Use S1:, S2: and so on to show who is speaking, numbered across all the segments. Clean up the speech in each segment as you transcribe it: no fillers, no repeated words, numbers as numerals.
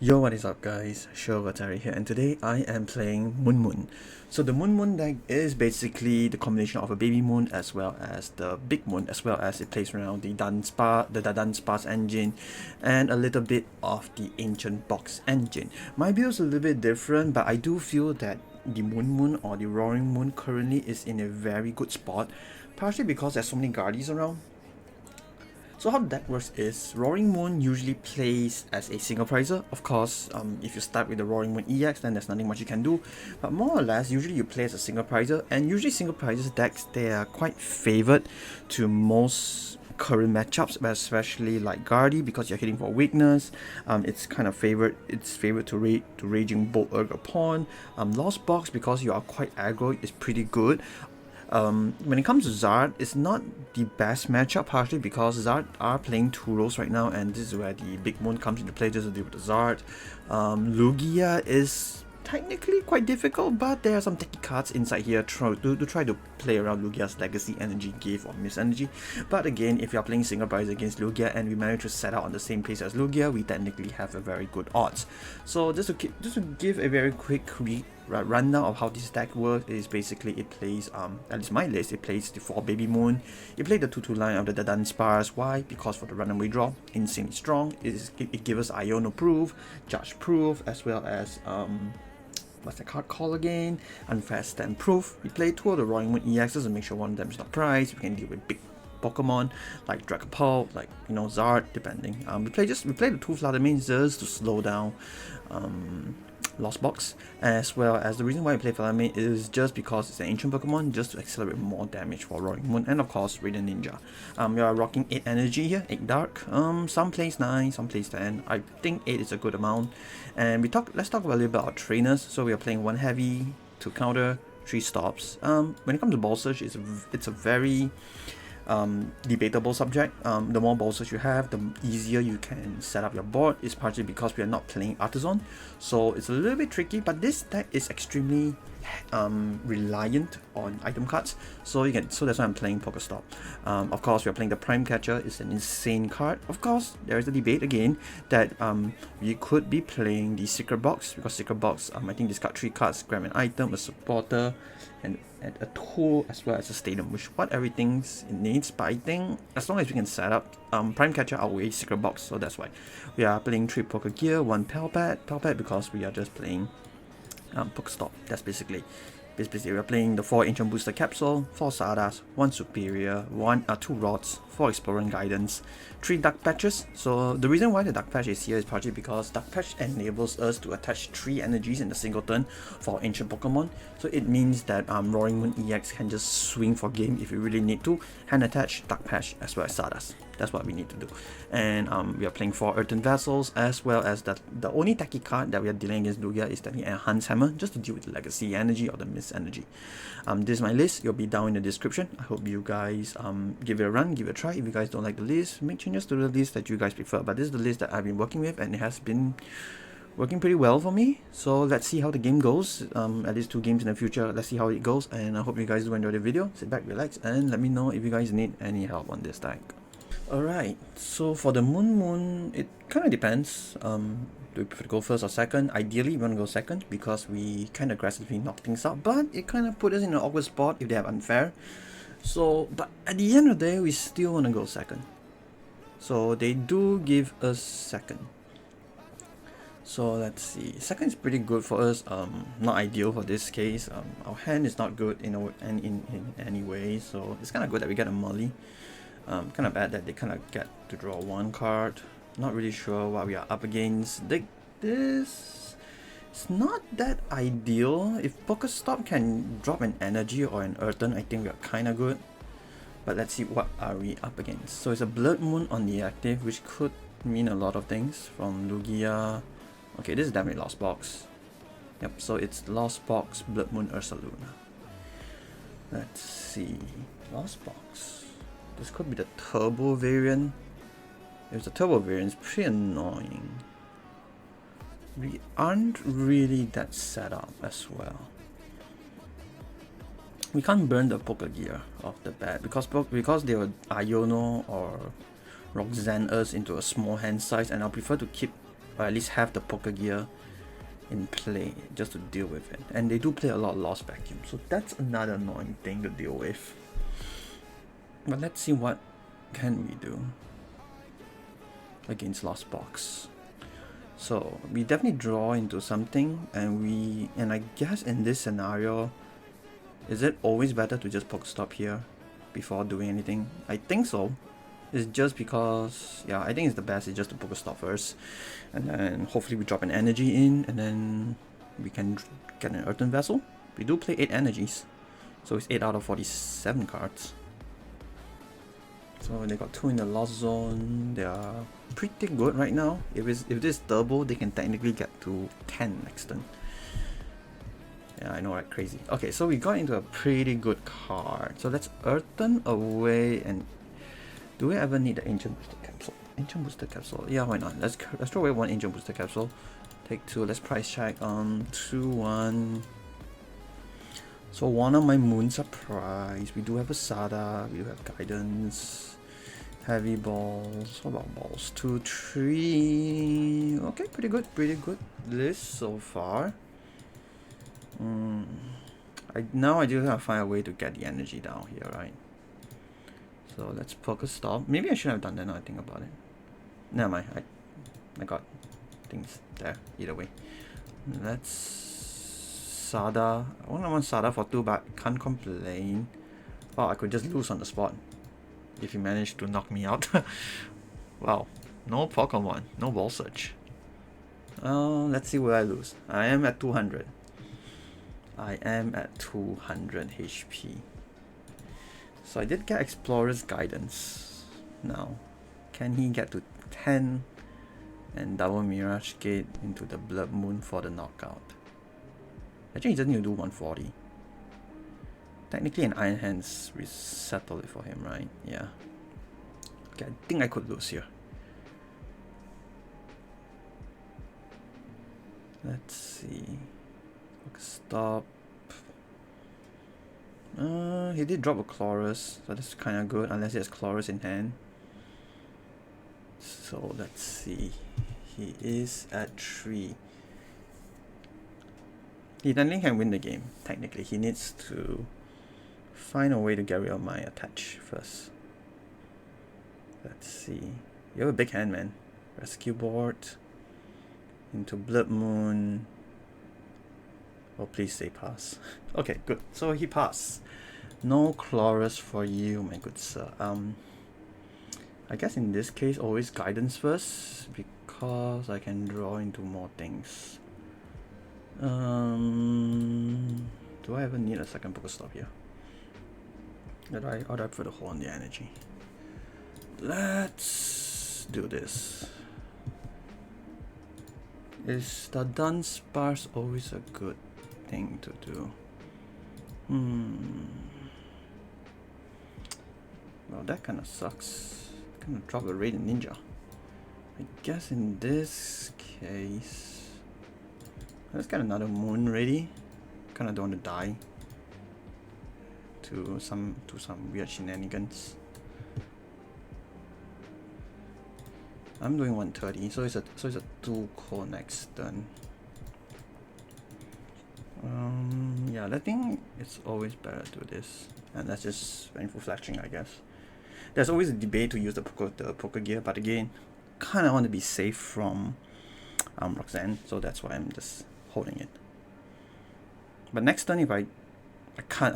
S1: Yo, what is up guys? Shogatari here, and today I am playing Moon. So the Moon deck is basically the combination of a baby moon as well as the big moon, as well as it plays around the Dunsparce engine and a little bit of the ancient box engine. My build is a little bit different, but I do feel that the Moon or the Roaring Moon currently is in a very good spot, partially because there's so many guardies around. So how the deck works is Roaring Moon usually plays as a single prizer. Of course, if you start with the Roaring Moon EX, then there's nothing much you can do. But more or less, usually you play as a single prizer, and usually single prizers decks, they are quite favored to most current matchups, especially like Garde, because you're hitting for weakness. It's kind of favored. It's favored to Raging Bolt upon. Lost Box, because you are quite aggro, is pretty good. When it comes to Zard, it's not the best matchup, partially because Zard are playing 2 roles right now, and this is where the Big Moon comes into play just to deal with the Zard. Lugia is technically quite difficult, but there are some techie cards inside here to try to play around Lugia's Legacy Energy, Give, or Miss Energy. But again, if you're playing single prize against Lugia and we manage to set out on the same pace as Lugia, we technically have a very good odds. So just to give a very quick rundown of how this deck works is basically it plays, at least my list, it plays the 4 Baby Moon. You play the 2/2 line of the Dunsparce. Why? Because for the runaway draw, insanely strong. It gives us Iono Proof, Judge Proof, as well as what's the card called again? Unfair Stand Proof. We play 2 of the Roaring Moon EXs to make sure one of them is not prized. We can deal with big Pokemon like Dragapult, like Zard, depending. We play the 2 Flutter Mane just to slow down Lost Box, as well as the reason why I play Flutter Mane is just because it's an ancient Pokemon, just to accelerate more damage for Roaring Moon, and of course Radiant Ninja. We are rocking 8 energy here, 8 dark. Some plays 9, some plays 10. I think 8 is a good amount. And let's talk about a little bit about trainers. So we are playing 1 heavy, 2 counter, 3 stops. When it comes to ball search, it's a very debatable subject. The more bosses you have, the easier you can set up your board. It's partly because we are not playing Artisan, so it's a little bit tricky, but this deck is extremely reliant on item cards, so that's why I'm playing PokéStop. Of course, we are playing the Prime Catcher. It's an insane card. Of course, there is a debate again that we could be playing the Secret Box, because Secret Box, I think discard 3 cards, grab an item, a supporter, and a tool, as well as a stadium, which what everything it needs. But I think as long as we can set up, Prime Catcher outweighs Secret Box, so that's why we are playing 3 Pokégear, 1 Pal Pad because we are just playing PokéStop. That's basically we are playing the 4 Ancient Booster Capsule, 4 Sadas, 1 Superior, 2 Rods, 4 Explorer and Guidance, 3 Dark Patches. So the reason why the Dark Patch is here is partly because Dark Patch enables us to attach 3 energies in a single turn for Ancient Pokemon. So it means that Roaring Moon EX can just swing for game if you really need to, hand attach Dark Patch as well as Sadas. That's what we need to do. And we are playing 4 Earthen Vessels, as well as the only techie card that we are dealing against Lugia is the Enhanced Hammer, just to deal with the Legacy Energy or the Miss Energy. This is my list. It'll be down in the description. I hope you guys give it a run, give it a try. If you guys don't like the list, make changes to the list that you guys prefer. But this is the list that I've been working with, and it has been working pretty well for me. So let's see how the game goes. At least 2 games in the future. Let's see how it goes, and I hope you guys do enjoy the video. Sit back, relax, and let me know if you guys need any help on this deck. Alright, so for the Moon, it kind of depends. Do we prefer to go first or second? Ideally, we want to go second because we kind of aggressively knock things out, but it kind of put us in an awkward spot if they have unfair. So, but at the end of the day, we still want to go second. So they do give us second. So let's see. Second is pretty good for us. Not ideal for this case. Our hand is not good in any way, so it's kind of good that we get a Molly. Kind of bad that they kind of get to draw 1 card. Not really sure what we are up against. This it's not that ideal. If PokéStop can drop an energy or an Earthen, I think we are kind of good. But let's see what are we up against. So it's a Blood Moon on the active, which could mean a lot of things from Lugia. Okay, this is definitely Lost Box. Yep, so it's Lost Box, Blood Moon, Ursaluna. Let's see. Lost Box. This could be the turbo variant. If it's a turbo variant, it's pretty annoying. We aren't really that set up as well. We can't burn the Pokégear off the bat because they will Iono or Roxanne us into a small hand size, and I'll prefer to keep or at least have the Pokégear in play just to deal with it. And they do play a lot of Lost Vacuum, so that's another annoying thing to deal with. But let's see what can we do against Lost Box. So we definitely draw into something, and I guess in this scenario, is it always better to just PokéStop here before doing anything? I think so. It's just because, yeah, I think it's the best is just to PokéStop first, and then hopefully we drop an energy in, and then we can get an Earthen Vessel. We do play 8 energies, so it's 8 out of 47 cards. So they got 2 in the Lost Zone. They are pretty good right now. If this is turbo, they can technically get to 10 next turn. Yeah, I know, right? Crazy. Okay, so we got into a pretty good card. So let's Earthen away. And do we ever need the Ancient Booster Capsule? Ancient Booster Capsule. Yeah, why not? Let's throw away 1 Ancient Booster Capsule. Take 2. Let's price check. 2-1. So one of my moons are prized. We do have a Sada. We do have Guidance. Heavy balls. What about balls? 2, 3. Okay, pretty good list so far. Now I do have to find a way to get the energy down here, right? So let's PokéStop. Maybe I should have done that now I think about it. Never mind. I got things there either way. Let's Sada. I want Sada for 2, but can't complain. Oh, I could just lose on the spot if you manage to knock me out. Wow, no Pokemon, no ball search. Let's see where I lose. I am at 200. I am at 200 HP. So I did get Explorer's Guidance. Now, can he get to 10 and double Mirage Gate into the Blood Moon for the knockout? Actually, he doesn't need to do 140. Technically, an Iron Hands resettle it for him, right? Yeah. Okay, I think I could lose here. Let's see. Stop. He did drop a Chorus, so that's kind of good, unless he has Chorus in hand. So let's see. He is at 3. He definitely can win the game, technically. He needs to find a way to get rid of my attach first. Let's see. You have a big hand, man. Rescue board. Into Blood Moon. Oh, please say pass. Okay, good. So he passed. No Chorus for you, my good sir. I guess in this case, always Guidance first, because I can draw into more things. Do I ever need a second PokéStop here? Or do I put a hole in the energy? Let's do this. Is the Dunsparce always a good thing to do? Well, that kind of sucks. Kind of drop a Radiant Ninja. I guess in this case, let's get another moon ready. Kind of don't want to die to some weird shenanigans. I'm doing 130, so it's a 2 next turn. Yeah, I think it's always better to do this, and that's just painful fletching, I guess. There's always a debate to use the Pokégear, but again, kind of want to be safe from Roxanne, so that's why I'm just holding it. But next turn, if I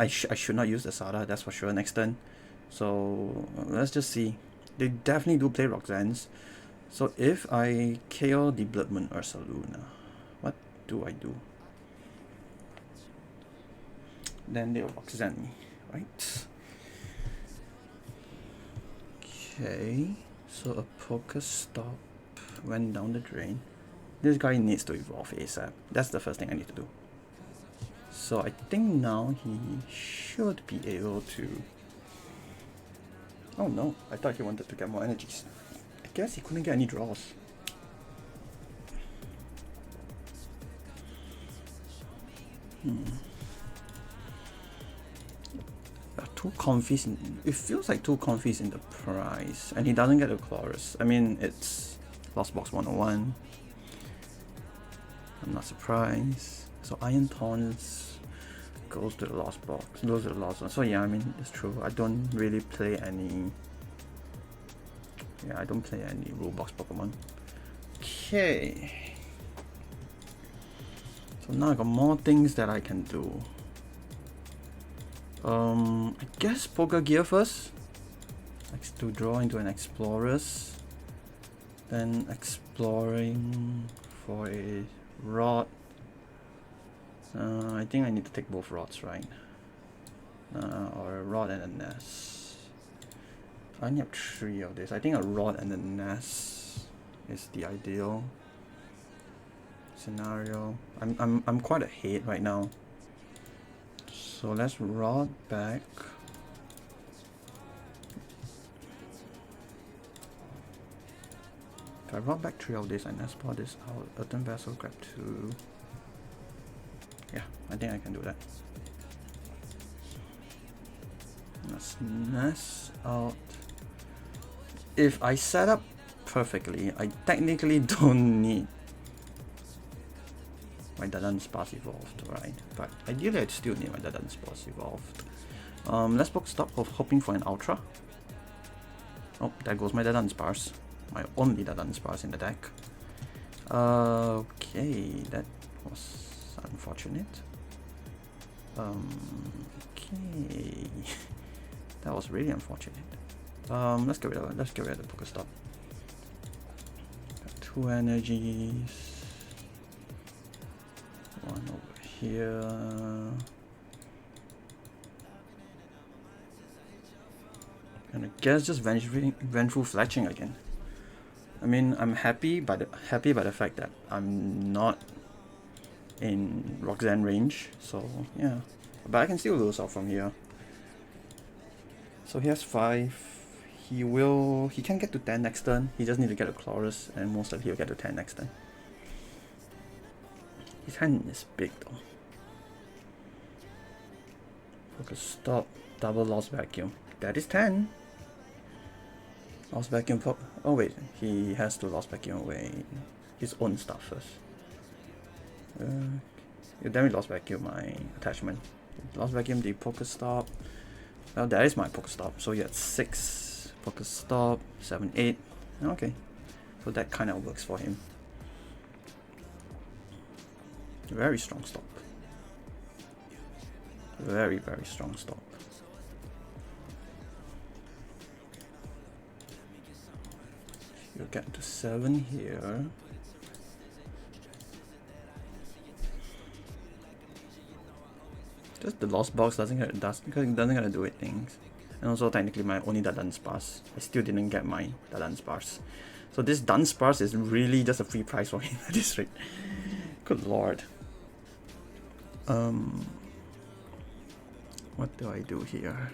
S1: should not use the Sada, that's for sure. Next turn, so let's just see. They definitely do play Roxanne's. So if I KO the Blood Moon Ursaluna, what do I do? Then they'll Roxanne me, right? Okay, so a PokéStop went down the drain. This guy needs to evolve ASAP. That's the first thing I need to do. So I think now he should be able to... Oh no, I thought he wanted to get more energies. I guess he couldn't get any draws. Two confies in, it feels like 2 confies in the price, and he doesn't get a Chorus. I mean, it's Lost Box 101. I'm not surprised. So Iron Taunts goes to the lost box, goes to the lost one. So yeah, I mean, it's true. I don't really play any. Yeah, I don't play any rule box Pokemon. Okay. So now I got more things that I can do. I guess Pokégear first. Likes to draw into an Explorers. Then exploring for a rod. I think I need to take both rods, right? Or a rod and a nest. I only have 3 of this. I think a rod and a nest is the ideal scenario. I'm quite ahead right now. So let's rod back. If I rod back 3 of this, I nest ball this out. Earthen Vessel, grab 2. Yeah, I think I can do that. Let's nest out. If I set up perfectly, I technically don't need my Dudunsparce evolved, right? But ideally I'd still need my Dudunsparce evolved. Let's PokéStop hoping for an Ultra. Oh, there goes my Dudunsparce. My only Dudunsparce in the deck. Okay, that was unfortunate. Okay. That was really unfortunate. Let's get rid of it. Let's get rid of the PokéStop. Got 2 energies. 1 over here. And I guess just vengeful fletching again. I mean, I'm happy by the fact that I'm not in Roxanne range. So yeah, but I can still lose out from here. So he has 5. He can get to 10 next turn. He just need to get a Chorus, and most likely he'll get to 10 next turn. His hand is big though. PokéStop, double Lost Vacuum. That is 10. Lost Vacuum pop. Oh wait, he has to Lost Vacuum away his own stuff first. You damage Lost Vacuum my attachment. Lost Vacuum the PokéStop. Well, that is my PokéStop. So you had 6 PokéStop, 7, 8. Okay, so that kind of works for him. Very strong stop. Very, very strong stop. You'll get to 7 here. Just the lost box doesn't gonna do it things. And also technically my only Dudunsparce. I still didn't get my Dudunsparce. So this Dunsparce is really just a free prize for him at this rate. Good lord. What do I do here?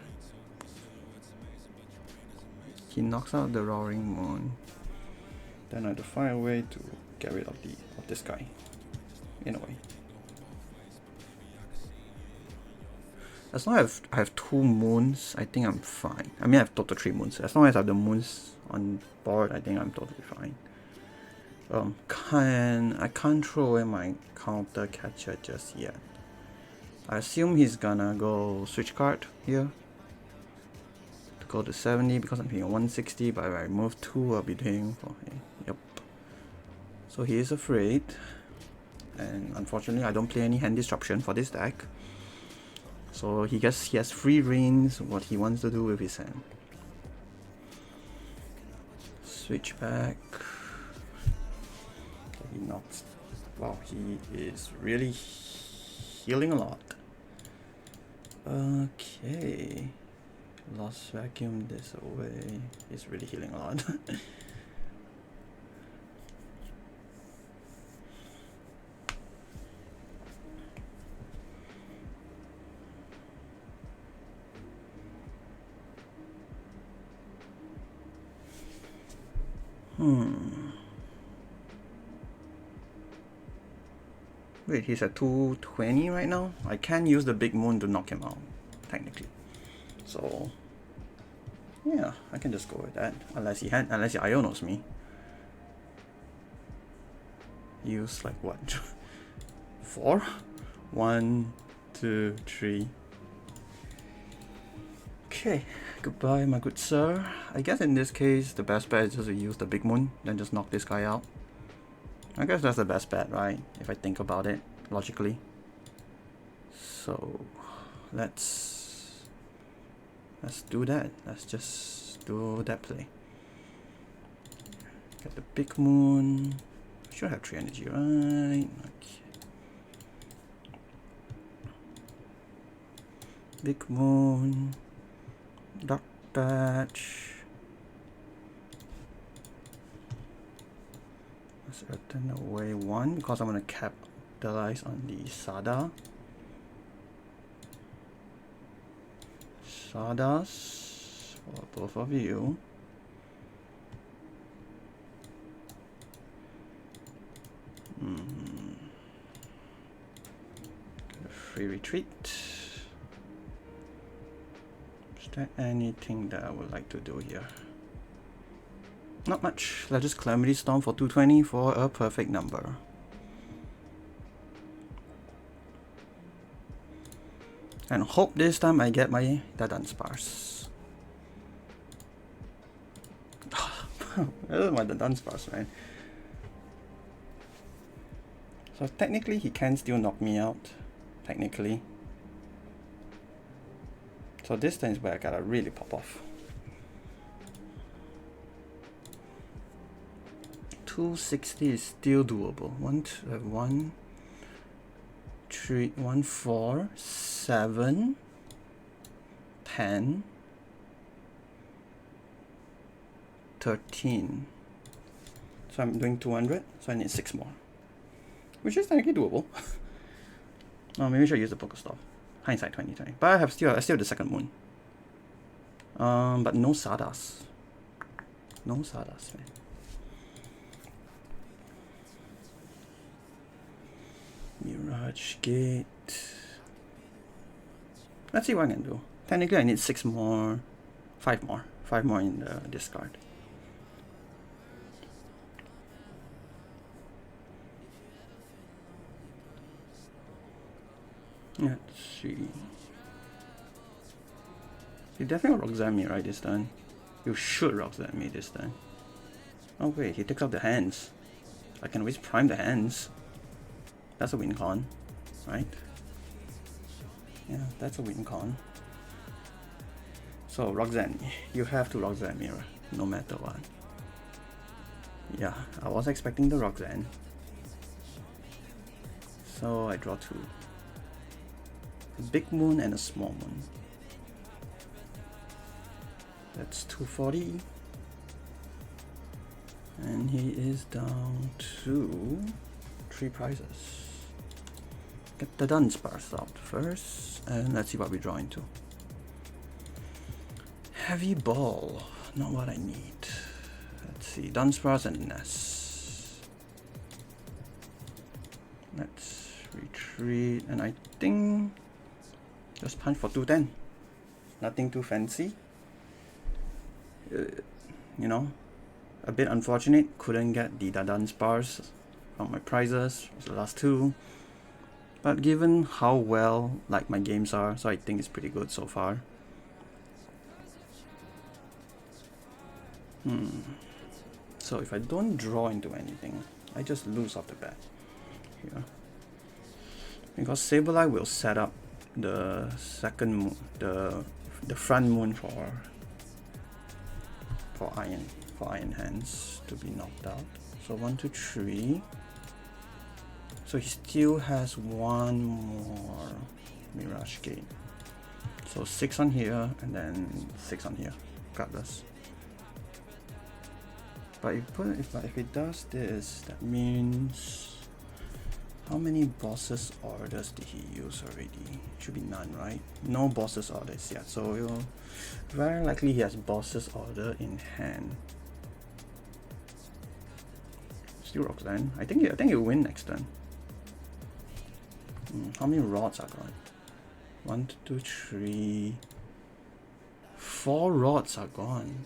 S1: He knocks out the Roaring Moon. Then I have to find a way to get rid of this guy. In a way. As long as I have 2 moons, I think I'm fine. I mean, I have total 3 moons. As long as I have the moons on board, I think I'm totally fine. I can't throw away my counter catcher just yet. I assume he's gonna go switch card here to go to 70 because I'm hitting 160. But if I remove 2, I'll be hitting for him. Yep. So he is afraid, and unfortunately, I don't play any hand disruption for this deck. So he has free reins what he wants to do with his hand. Switch back. He knocks. Wow, he is really healing a lot. Okay. Lost Vacuum this away. He's really healing a lot. Wait, he's at 220 right now? I can use the Big Moon to knock him out, technically. So, yeah, I can just go with that. Unless he Ionos me. Use like what? 4. 1, 2, 3. Okay, goodbye my good sir. I guess in this case the best bet is just to use the big moon, then just knock this guy out. I guess that's the best bet, right? If I think about it logically. So let's do that. Let's just do that play. Get the big moon. Should have 3 energy, right? Okay. Big moon. Dark patch. Let's return away 1 because I'm gonna capitalize on the Sada. Sadas for both of you. Free retreat. Is there anything that I would like to do here? Not much. Let's just Calamity Storm for 220 for a perfect number. And hope this time I get my Dunsparce. I don't want the Dunsparce, man. So technically he can still knock me out. Technically. So this time is where I gotta really pop off. 260 is still doable. 1, 3, 1, 4, 7, 10, 13. So I'm doing 200, so I need 6 more. Which is technically doable. Oh, maybe I should use the PokéStop. Hindsight 2020. But I still have the second moon. But no Sadas. No Sadas, man. Mirage Gate. Let's see what I can do. Technically I need 6 more. 5 more. 5 more in the discard. Let's see. You definitely Roxanne me, right, this time? You should Roxanne me this time. Oh wait, he takes out the hands. I can always prime the hands. That's a win con, right? Yeah, that's a win con. So Roxanne, you have to Roxanne me, no matter what. Yeah, I was expecting the Roxanne. So I draw 2. A big moon and a small moon. That's 240. And he is down to 3 prizes. Get the Dunsparce out first, and let's see what we draw into. Heavy ball, not what I need. Let's see, Dunsparce and Nest. Let's retreat, and I think just punch for 210. Nothing too fancy. You know, a bit unfortunate. Couldn't get the Dunsparce from my prizes. It was the last 2. But given how well like my games are, so I think it's pretty good so far. So if I don't draw into anything, I just lose off the bat here. Because Sableye will set up the second moon, the front moon for iron hands to be knocked out. So 1, 2, 3. So he still has 1 more Mirage Gate. So 6 on here and then 6 on here, regardless. But if it does this, that means how many bosses orders did he use already? Should be none, right? No bosses orders yet. So very likely he has bosses order in hand. Still Roxanne. I think he'll win next turn. How many rods are gone? 1, 2, 3, 4 rods are gone.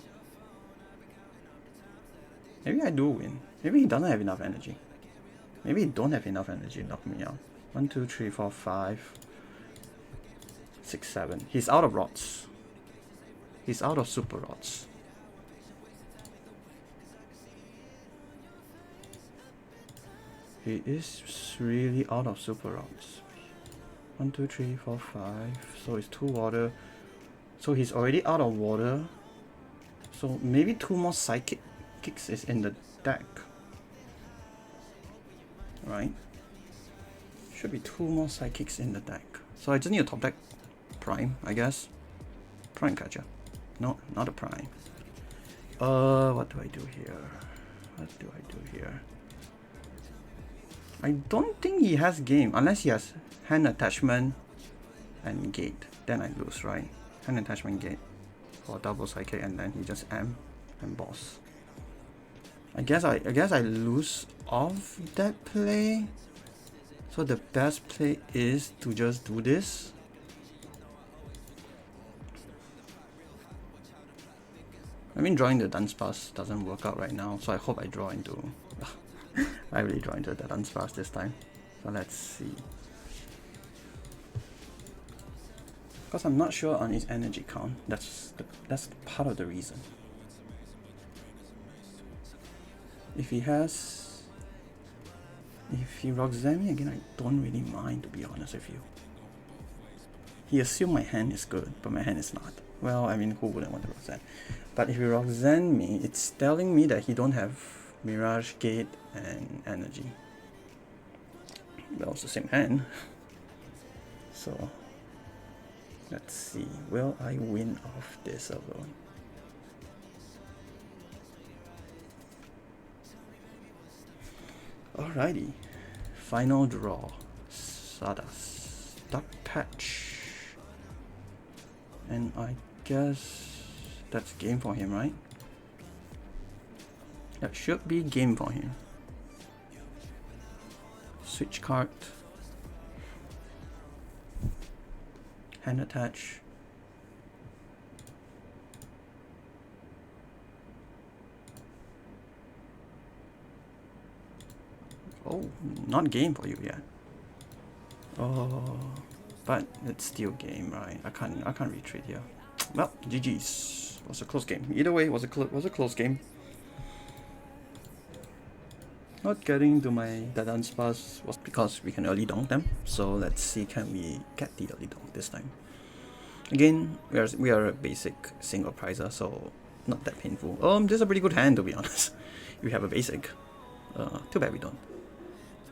S1: Maybe I do win. Maybe he doesn't have enough energy. Maybe he don't have enough energy to knock me out. 1, 2, 3, 4, 5, 6, 7. He's out of rods. He's out of super rods. He is really out of super rods. 1, 2, 3, 4, 5. So it's 2 water. So he's already out of water. So maybe 2 more psychic kicks is in the deck. Right? Should be 2 more psychics in the deck. So I just need a top deck Prime, I guess. Prime Catcher. No, not a Prime. What do I do here? What do I do here? I don't think he has game unless he has hand attachment and gate. Then I lose, right? Hand attachment gate for double psychic, and then he just and boss. I guess I lose off that play. So the best play is to just do this. I mean, drawing the Dunsparce doesn't work out right now, so I hope I draw into. I really draw into the Dunsparce this time. So let's see. Because I'm not sure on his energy count. That's part of the reason. If he rocks Zemi again, I don't really mind, to be honest with you. He assumed my hand is good, but my hand is not. Well, I mean, who wouldn't want to rock Zen? But if he rocks Zen me, it's telling me that he don't have Mirage, Gate, and Energy. Well, it's the same hand. So, let's see. Will I win off this alone? Alrighty. Final draw. Sada. Duck Patch. And I guess that's game for him, right? That should be game for him. Switch card. Hand attach. Oh, not game for you yet. Oh, but it's still game, right? I can't retreat here. Well, GG's. Was a close game. Either way, was a close game. Not getting to my Dudunsparce was because we can early donk them. So let's see, can we get the early donk this time? Again, we are a basic single prizer, so not that painful. This is a pretty good hand, to be honest. If we have a basic. Too bad we don't.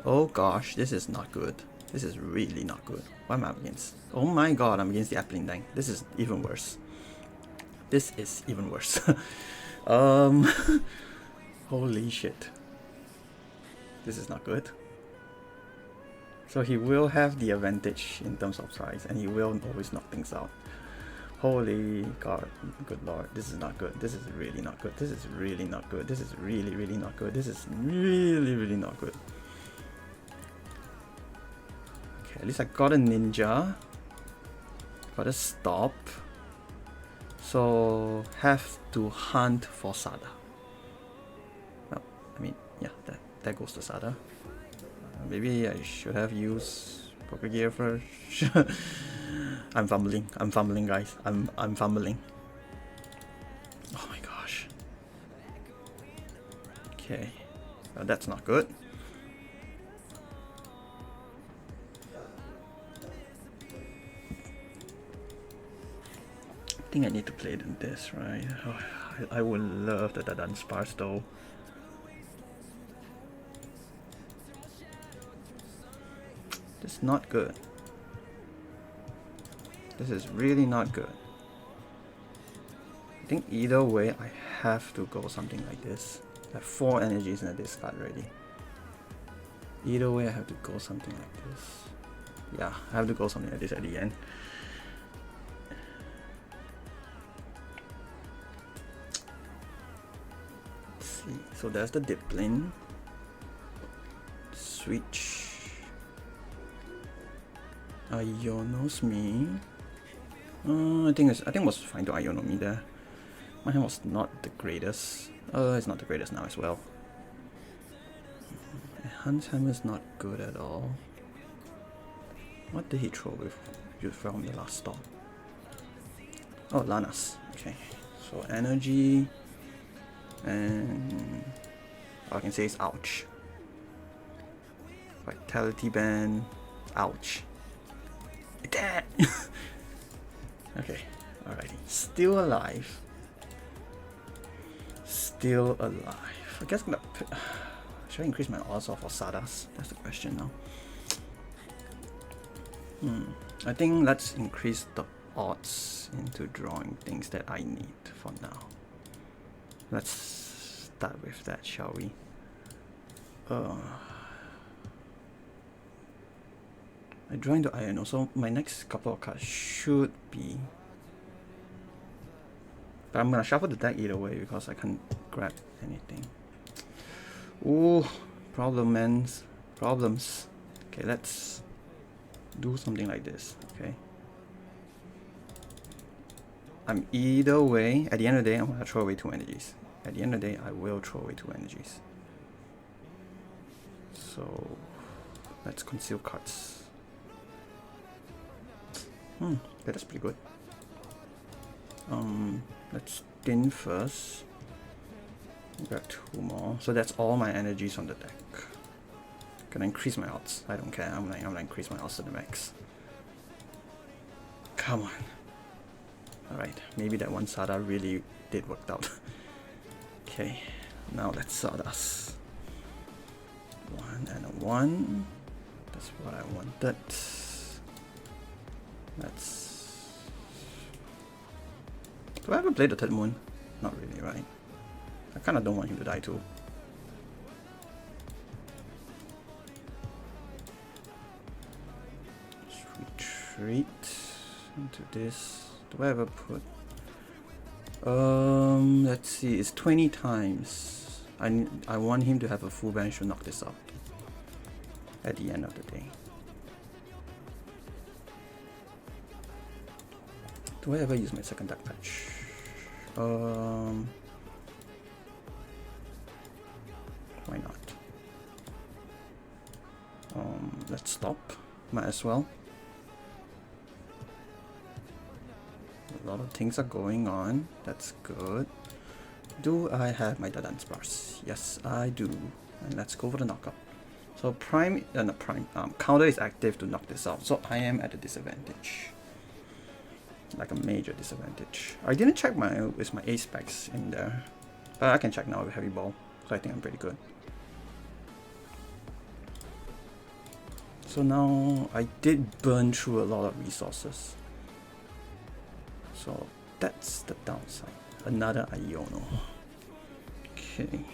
S1: Oh gosh, this is not good. This is really not good. What am I up against? Oh my god, I'm against the Appling Dang. This is even worse. This is even worse. Holy shit. This is not good. So he will have the advantage in terms of price, and he will always knock things out. Holy god, good lord, this is not good. This is really not good. This is really not good. This is really, really not good. This is really, really not good. Okay, at least I got a ninja. Got a stop. So have to hunt for Sada. Well, I mean, yeah, that goes to Sada. Maybe I should have used Pokégear first. I'm fumbling guys. I'm fumbling. Oh my gosh. Okay. Well, that's not good. I think I need to play it in this, right? Oh, I would love the Dunsparce though. This is not good. This is really not good. I think either way I have to go something like this. I have 4 energies in the discard already. Either way I have to go something like this. Yeah, I have to go something like this at the end. Let's see. So there's the Dipplin. Switch. Ionos me. I think it was fine to Iono me there. My hand was not the greatest. It's not the greatest now as well. Hans Hammer is not good at all. What did he throw with you from the last stop? Oh, Lanas. Okay. So energy and all I can say is ouch. Vitality band. Ouch. Damn. Okay. Alrighty. Still alive. Still alive. I guess I'm gonna should I increase my odds for Sadas? That's the question now. I think let's increase the odds into drawing things that I need for now. Let's start with that, shall we? I drawing the Iron, so my next couple of cards should be. But I'm gonna shuffle the deck either way because I can't grab anything. Ooh, problems. Okay, let's do something like this. Okay. I'm either way. At the end of the day, I'm gonna throw away 2 energies. At the end of the day, I will throw away 2 energies. So let's conceal cards. Okay, that's pretty good. Let's thin first. Grab 2 more. So that's all my energies on the deck. Gonna increase my odds. I don't care. I'm gonna increase my odds to the max. Come on. Alright, maybe that one Sada really did work out. Okay, now let's Sadas. 1 and a 1. That's what I wanted. Let's. Do I ever play the third moon? Not really, right? I kinda don't want him to die too. Let's retreat into this. Do I ever put? Let's see. It's 20 times. I want him to have a full bench to knock this out at the end of the day. Do I ever use my second deck patch? Why not? Let's stop. Might as well. A lot of things are going on. That's good. Do I have my Dudunsparce? Yes, I do. And let's go for the knockout. So Prime, not Prime. Counter is active to knock this out. So I am at a disadvantage. Like a major disadvantage. I didn't check with my ace specs in there, but I can check now with heavy ball, so I think I'm pretty good. So now I did burn through a lot of resources, so that's the downside. Another Iono. Okay,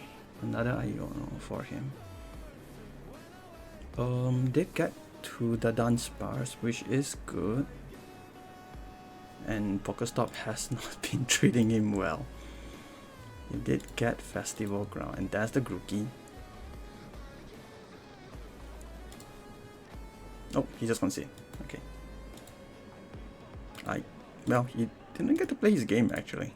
S1: another Iono for him. Did get to the Dunsparce, which is good. And PokéStop has not been treating him well. He did get Festival Ground, and that's the Grookey. Oh, he just conceded. Okay. Well, he didn't get to play his game actually.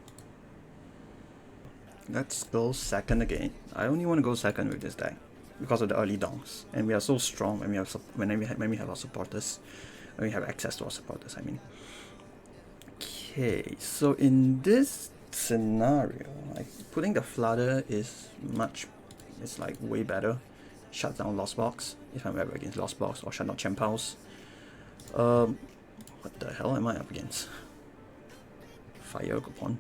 S1: Let's go second again. I only want to go second with this deck because of the early donks, and we are so strong when we have our supporters, when we have access to our supporters. I mean. Okay, so in this scenario, like putting the Flutter is like way better. Shut down Lost Box if I'm ever against Lost Box, or shut down Champals. What the hell am I up against? Fire Coupon.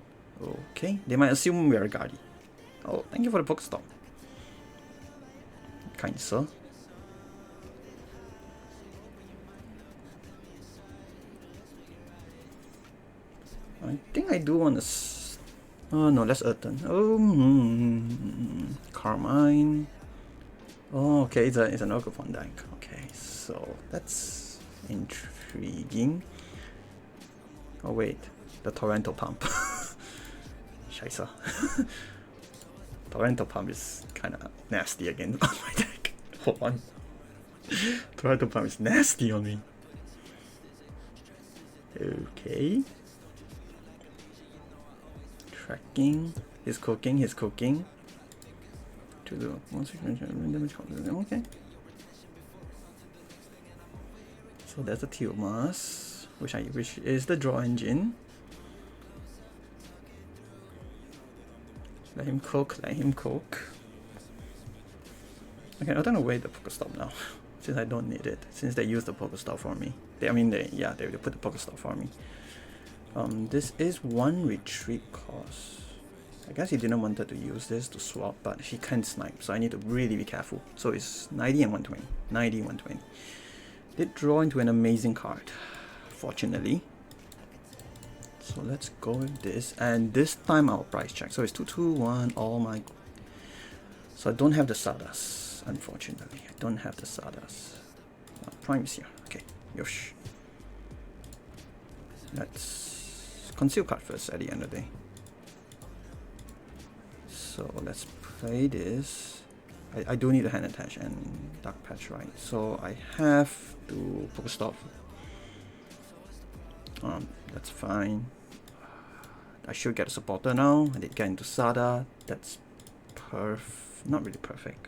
S1: Okay, they might assume we are Garde. Oh, thank you for the PokéStop. Kind sir. I think I do want to. Oh no, let's Earthen. Oh, Carmine. Oh, okay, it's an Orcopon deck. Okay, so that's intriguing. Oh wait, the Torrential Pump. Scheiße. Torrential Pump is kind of nasty again on my deck. Hold on. Torrential Pump is nasty on me. Okay. Tracking. He's cooking. To the damage. Okay. So there's the Tilmas, which is the draw engine. Let him cook, let him cook. Okay, I'll turn away the PokéStop now, since I don't need it, since they use the PokéStop for me. They put the PokéStop for me. This is 1 retreat cost. I guess he didn't want to use this to swap, but he can snipe, so I need to really be careful. So it's 90 and 120. 90, 120. Did draw into an amazing card, fortunately. So let's go with this, and this time I'll price check. So it's 221. Oh my. So I don't have the Sadas, unfortunately. I don't have the Sadas. Prime is here. Okay, yosh. Let's conceal card first at the end of the day. So let's play this. I do need a hand attach and dark patch, right? So I have to PokéStop. That's fine. I should get a supporter now. I did get into Sada. That's not really perfect.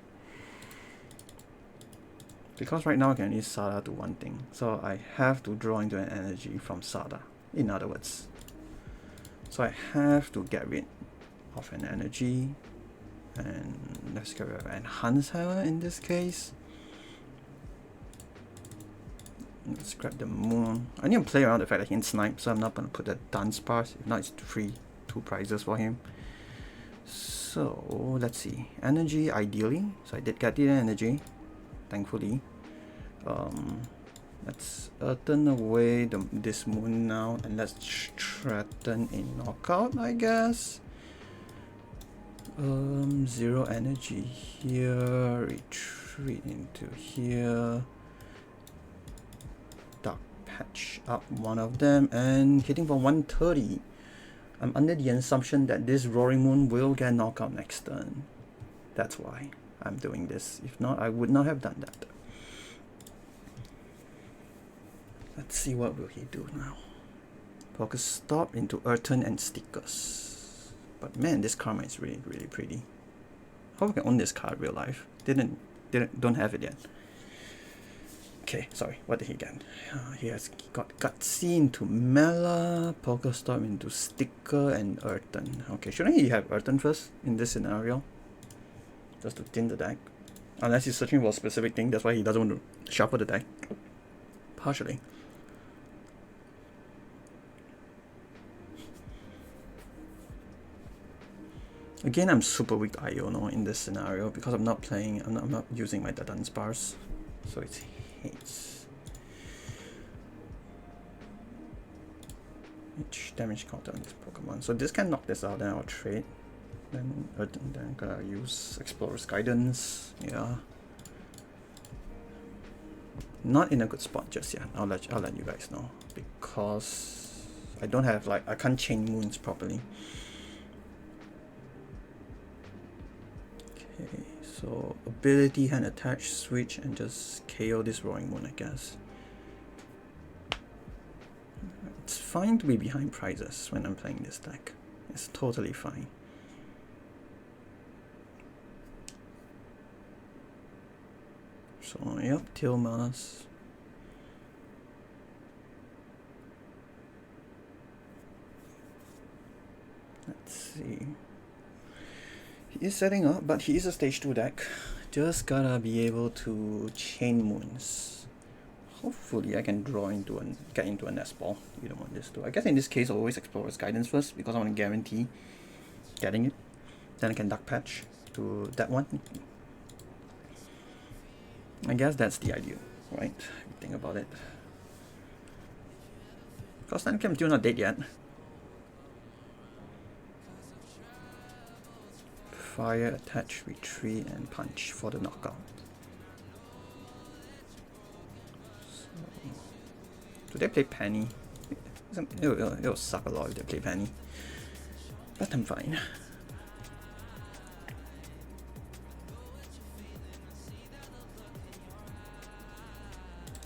S1: Because right now I can use Sada to one thing. So I have to draw into an energy from Sada, in other words. So I have to get rid of an energy, and let's get rid of Enhancer in this case. Let's grab the Moon. I need to play around the fact that he can snipe, so I'm not going to put the Dunsparce. If not, it's free 2 prizes for him. So let's see. Energy ideally. So I did get the energy, thankfully. Let's turn away this Moon now, and let's threaten a knockout, I guess. 0 energy here, retreat into here, dark patch up one of them, and hitting for 130. I'm under the assumption that this Roaring Moon will get knockout next turn. That's why I'm doing this. If not, I would not have done that. Let's see what will he do now. PokéStop into Earthen and Stickers. But man, this karma is really, really pretty. Hope I can own this card real life. Don't have it yet. Okay, sorry, what did he get? He has got Gutsy into Mela, PokéStop into Sticker and Earthen. Okay, shouldn't he have Earthen first in this scenario? Just to thin the deck. Unless he's searching for a specific thing, that's why he doesn't want to shuffle the deck. Partially. Again, I'm super weak to Iono in this scenario because I'm not using my Dudunsparce, so it's hates. Which damage counter on this Pokemon? So this can knock this out, then I'll trade. Then I'm gonna use Explorer's Guidance. Yeah. Not in a good spot just yet. I'll let you guys know because I don't have I can't chain moons properly. Okay, so ability, hand attach, switch, and just KO this Roaring Moon, I guess. It's fine to be behind prizes when I'm playing this deck. It's totally fine. So, yep, Tilmas. Let's see. He is setting up, but he is a stage 2 deck. Just gotta be able to chain moons. Hopefully I can draw into get into a Nest Ball. You don't want this to. I guess in this case I'll always Explorer's Guidance first because I want to guarantee getting it. Then I can Dark Patch to that one. I guess that's the ideal, right? Think about it. Because I'm still not dead yet. Fire, attach, retreat, and punch for the knockout. So, do they play Penny? It'll suck a lot if they play Penny. But I'm fine.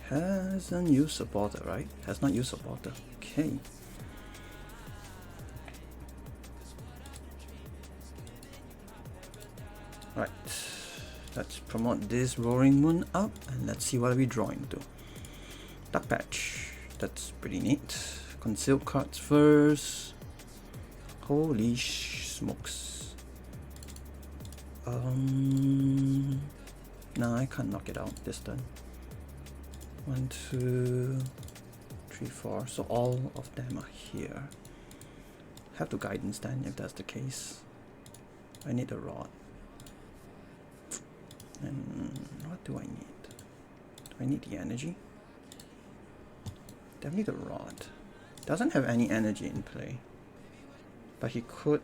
S1: Hasn't used supporter, right? Has not used supporter. Okay. Right. Let's promote this Roaring Moon up and let's see what we draw into. Duck Patch. That's pretty neat. Concealed cards first. Holy smokes. Nah, I can't knock it out this turn. 1, 2, 3, 4. So all of them are here. Have to guidance then if that's the case. I need a rod. And what do I need? Do I need the energy? Definitely the rod. Doesn't have any energy in play. But he could.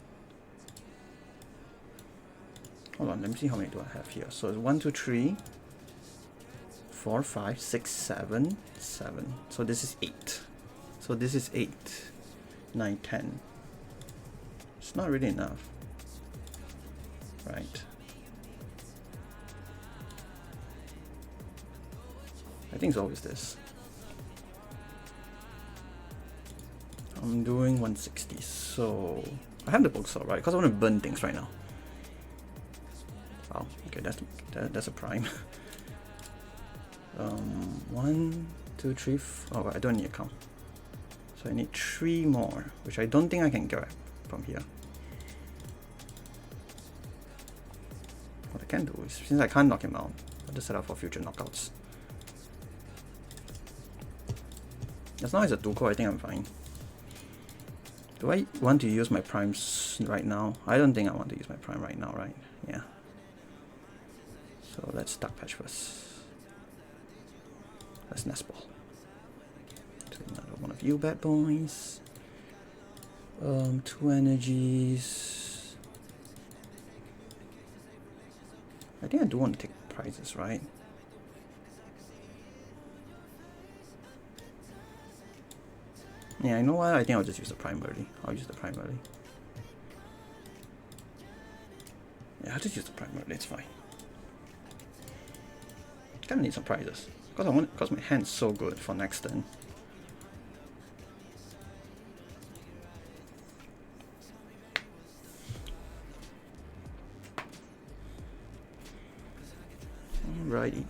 S1: Hold on, let me see how many do I have here. So it's 1, 2, 3, 4, 5, 6, 7, 7. So this is 8. So this is 8, 9, 10. It's not really enough. Right. I think it's always this. I'm doing 160, so I have the PokéStop, right? Because I want to burn things right now. Wow, okay, that's a prime. 1, 2, 3, oh, I don't need a count. So I need 3 more, which I don't think I can grab from here. What I can do is, since I can't knock him out, I'll just set up for future knockouts. As long as it's a Duko, I think I'm fine. Do I want to use my primes right now? I don't think I want to use my prime right now, right? Yeah. So let's Duck Patch first. Let's Nest Ball. To another one of you bad boys. 2 energies. I think I do want to take prizes, right? Yeah, you know what? I think I'll just use the prime early. I'll use the prime early. Yeah, I'll just use the prime early. It's fine. Kinda need some prizes because my hand's so good for next turn. Alrighty.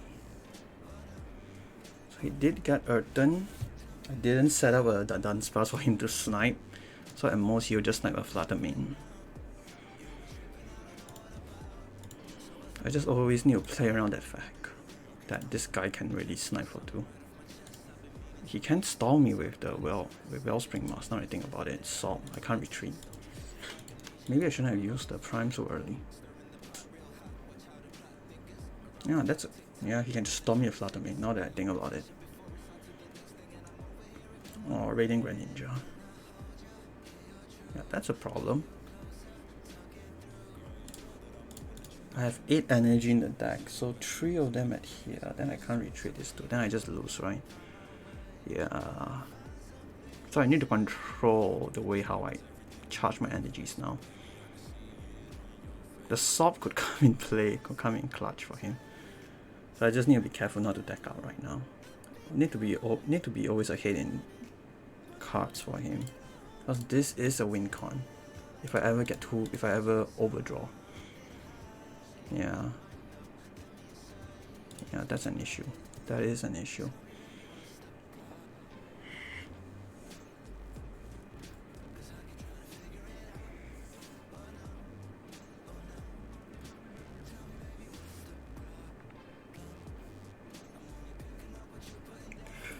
S1: So he did get Earthen. I didn't set up a Dunsparce for him to snipe, so at most he'll just snipe a Flutter Mane. I just always need to play around that fact that this guy can really snipe for 2. He can stall me with the Wellspring Mask. Now I think about it, Salt. I can't retreat. Maybe I shouldn't have used the Prime so early. Yeah, yeah, he can just stall me with Flutter Mane. Now that I think about it. Oh, Radiant Greninja. Yeah, that's a problem. I have 8 energy in the deck, so 3 of them at here. Then I can't retreat this 2. Then I just lose, right? Yeah. So I need to control the way how I charge my energies now. The Sop could come in play, could come in clutch for him. So I just need to be careful not to deck out right now. Need to be always ahead in cards for him, because this is a win con. If I ever overdraw. Yeah, that's an issue. That is an issue.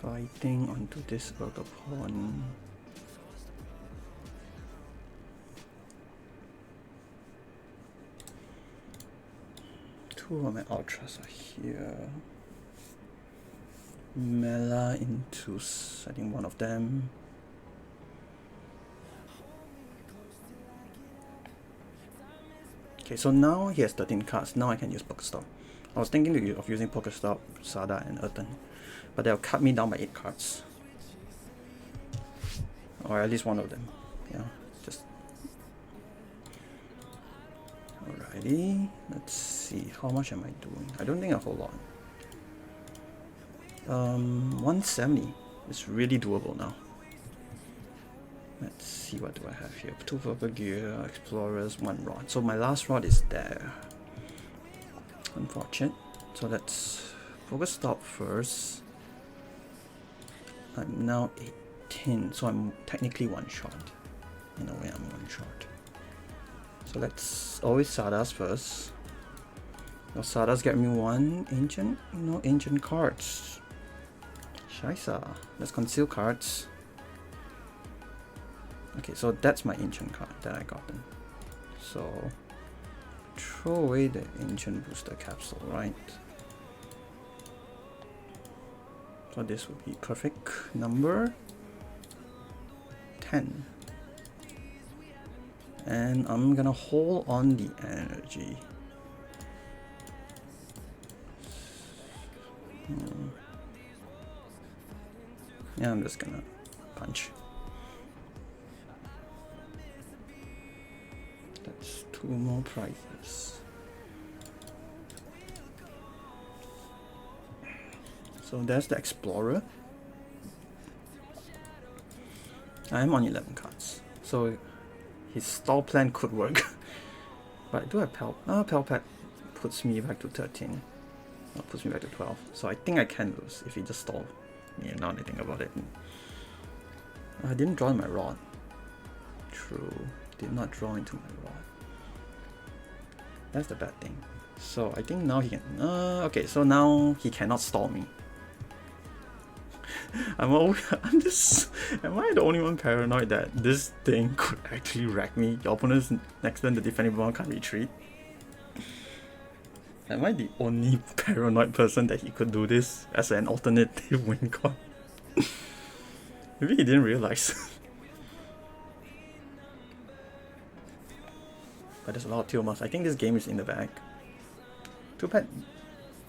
S1: Fighting onto this Vagabond. Two of my Ultras are here. Mela into, I think, one of them. Okay, so now he has 13 cards. Now I can use PokéStop. I was thinking of using PokéStop, Sada, and Earthen, but they'll cut me down by 8 cards. Or at least one of them. Yeah, just. Alrighty, let's see. How much am I doing? I don't think a whole lot. 170. It's really doable now. Let's see, what do I have here? 2 Pokégear, Explorers, 1 Rod. So my last Rod is there. Unfortunate. So let's PokéStop first. I'm now 18, so I'm technically one shot. In a way, I'm one shot. So let's always Sadas first. Now Sadas get me one ancient, no ancient cards. Shaisa. Let's conceal cards. Okay, so that's my ancient card that I gotten. So throw away the ancient booster capsule, right? So this would be perfect number 10. And I'm gonna hold on the energy. Yeah, I'm just gonna punch. That's 2 more prizes. So there's the Explorer. I'm on 11 cards. So his stall plan could work. But I do have Pal Pad puts me back to 13. Or puts me back to 12. So I think I can lose if he just stalled me. Now that I think about it. I didn't draw my rod. True. Did not draw into my rod. That's the bad thing. So I think now he can. Okay, so now he cannot stall me. Am I the only one paranoid that this thing could actually wreck me? Your opponent's next turn, the defending Pokemon can't retreat. Am I the only paranoid person that he could do this as an alternative win con? Maybe he didn't realize. But there's a lot of Teomas. I think this game is in the bag. Too bad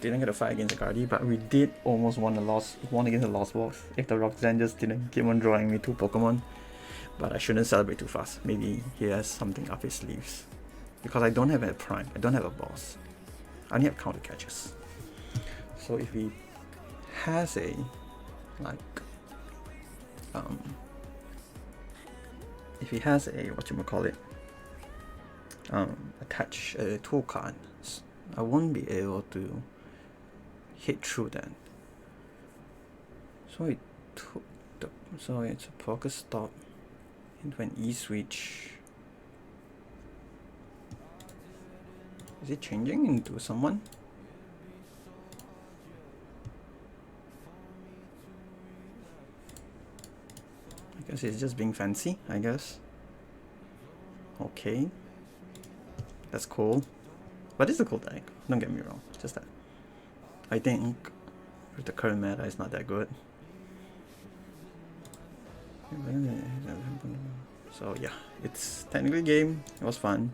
S1: didn't get a fight against the Garde, but we did almost won against the Lost Box if the Roxanne just didn't keep on drawing me 2 Pokemon. But I shouldn't celebrate too fast. Maybe he has something up his sleeves. Because I don't have a Prime, I don't have a boss. I only have counter catches. So if he has a if he has a whatchamacallit, attach a tool card, I won't be able to hit through that. So it took the, so it's a PokéStop into an E-switch. Is it changing into someone? I guess it's just being fancy, I guess. Okay. That's cool. But it's a cool deck, don't get me wrong, just that I think with the current meta it's not that good. So yeah, it's technically a game, it was fun.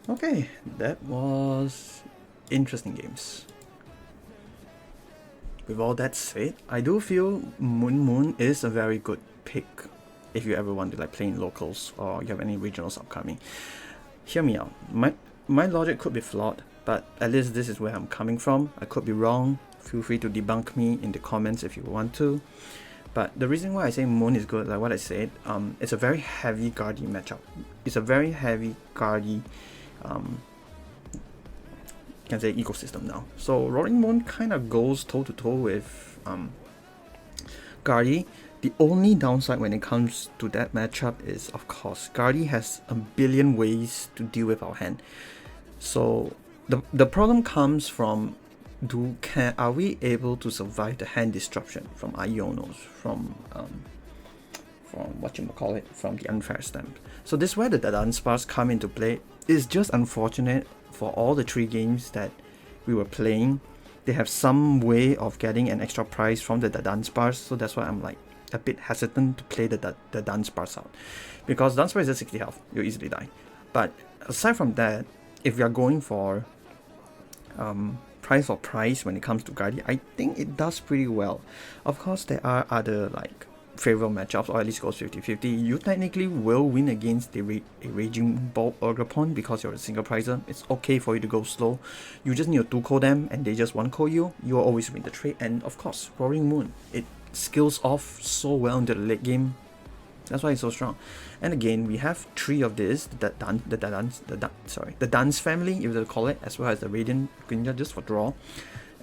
S1: Okay, that was interesting games. With all that said, I do feel Moon is a very good pick if you ever want to like play in locals or you have any regionals upcoming. Hear me out. My logic could be flawed, but at least this is where I'm coming from. I could be wrong. Feel free to debunk me in the comments if you want to. But the reason why I say Moon is good, like what I said, it's a very heavy Garde matchup. It's a very heavy Garde, you can say ecosystem now. So Roaring Moon kind of goes toe to toe with Garde. The only downside when it comes to that matchup is, of course, Garde has a billion ways to deal with our hand. So the problem comes from are we able to survive the hand disruption from Ionos, from whatchamacallit, from the unfair stamp. So this is where the Dunsparce come into play. It's just unfortunate for all the 3 games that we were playing. They have some way of getting an extra prize from the Dunsparce, so that's why I'm like a bit hesitant to play the Dunsparce out. Because Dunsparce is at 60 health, you'll easily die. But aside from that, if we are going for price for price when it comes to Garde, I think it does pretty well. Of course, there are other like favorable matchups, or at least goes 50-50. You technically will win against a Raging Ball Urgapon because you're a single prizer. It's okay for you to go slow. You just need to 2-co them and they just 1-co you. You will always win the trade. And of course, Roaring Moon, it skills off so well into the late game. That's why it's so strong. And again, we have 3 of this, the Duns family, if they call it, as well as the Radiant Greninja just for draw.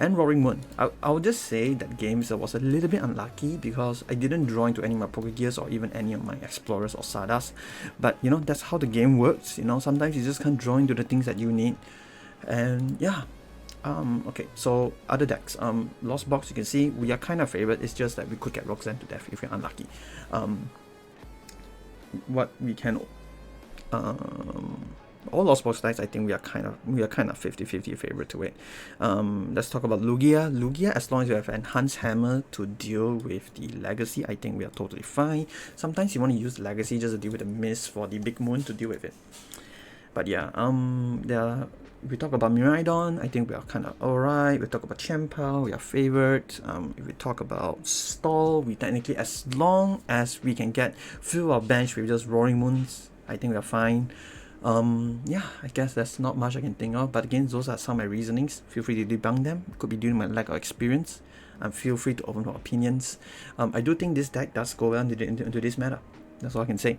S1: and Roaring Moon. I'll just say that game was a little bit unlucky because I didn't draw into any of my Pokégears or even any of my Explorers or Sadas. But you know, that's how the game works. You know, sometimes you just can't draw into the things that you need. And yeah. Okay, so other decks. Lost Box, you can see we are kind of favorite. It's just that we could get Roxanne to death if we're unlucky. What we can all Lost Box decks, I think we are kind of 50-50 favorite to it. Let's talk about Lugia. Lugia, as long as you have Enhanced Hammer to deal with the Legacy, I think we are totally fine. Sometimes you want to use Legacy just to deal with the Mist for the Big Moon to deal with it. But yeah, if we talk about Miraidon, I think we are kind of alright. We talk about Chempal, we are favorite. If we talk about Stall, we technically, as long as we can fill our bench with just Roaring Moons, I think we are fine. Yeah, I guess there's not much I can think of, but again, those are some of my reasonings. Feel free to debunk them. Could be due to my lack of experience. Feel free to open your opinions. I do think this deck does go well into this meta. That's all I can say.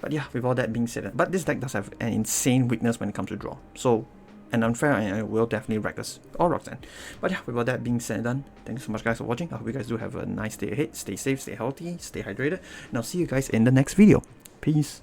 S1: But yeah, with all that being said, but this deck does have an insane weakness when it comes to draw. So, an unfair, and I will definitely wreck us or Roxanne. But yeah, with all that being said and done, thanks so much guys for watching. I hope you guys do have a nice day ahead. Stay safe, stay healthy, stay hydrated, and I'll see you guys in the next video. Peace.